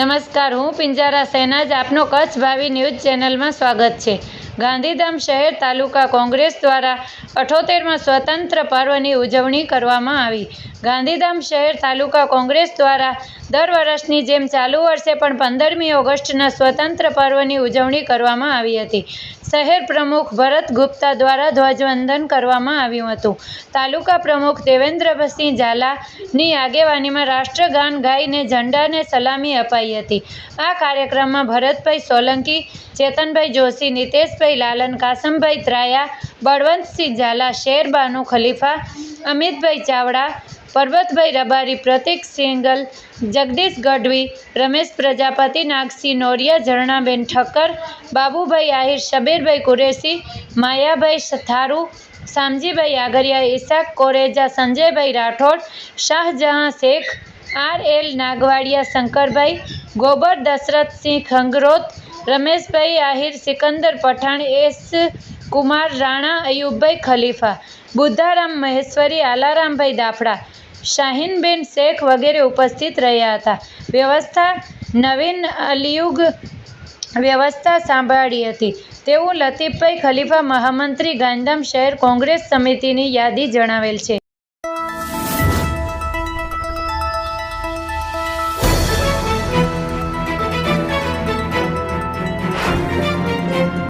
નમસ્કાર, હું પિંજારા શહેનાજ આપનો કચ્છ ભાવિ ન્યૂઝ ચેનલમાં સ્વાગત છે। ગાંધીધામ શહેર તાલુકા કોંગ્રેસ દ્વારા 78મા સ્વતંત્ર પર્વની ઉજવણી કરવામાં આવી। ગાંધીધામ શહેર તાલુકા કોંગ્રેસ દ્વારા દર વર્ષની જેમ ચાલુ વર્ષે પણ 15મી ઓગસ્ટના સ્વતંત્ર પર્વની ઉજવણી કરવામાં આવી હતી। શહેર પ્રમુખ ભરત ગુપ્તા દ્વારા ધ્વજવંદન કરવામાં આવ્યું હતું। તાલુકા પ્રમુખ દેવેન્દ્રસિંહ ઝાલાની આગેવાનીમાં રાષ્ટ્રગાન ગાઈને ઝંડાને સલામી અપાઈ હતી। આ કાર્યક્રમમાં ભરતભાઈ સોલંકી, ચેતનભાઈ જોશી, નીતેશભાઈ લાલન, કાસમભાઈ ત્રાયા, બળવંતસિંહ ઝાલા, શેરબાનુ ખલીફા, અમિતભાઈ ચાવડા, પરબતભાઈ રબારી, પ્રતિક સિંગલ, જગદીશ ગઢવી, રમેશ પ્રજાપતિ, નાગસિંહ નોરિયા, ઝરણાબેન ઠક્કર, બાબુભાઈ આહિર, શબીરભાઈ કુરેશી, માયાભાઈ થારુ, શામજીભાઈ આગરિયા, ઈસાક કોરેજા, સંજયભાઈ રાઠોડ, શાહજહાં શેખ, RL નાગવાડિયા, શંકરભાઈ ગોબર, દશરથસિંહ ખંગરોત, રમેશભાઈ આહિર, સિકંદર પઠાણ, S કુમાર રાણા, અયુબભાઈ ખલીફા, બુદ્ધારામ મહેશ્વરી, આલારામભાઈ દાફડા, શાહીનબેન શેખ વગેરે ઉપસ્થિત રહ્યા હતા। વ્યવસ્થા નવીન અલિયુગ વ્યવસ્થા સંભાળી હતી તેવું લતીફભાઈ ખલીફા, મહામંત્રી, ગાંધીધામ શહેર કોંગ્રેસ સમિતિની યાદી જણાવેલ છે।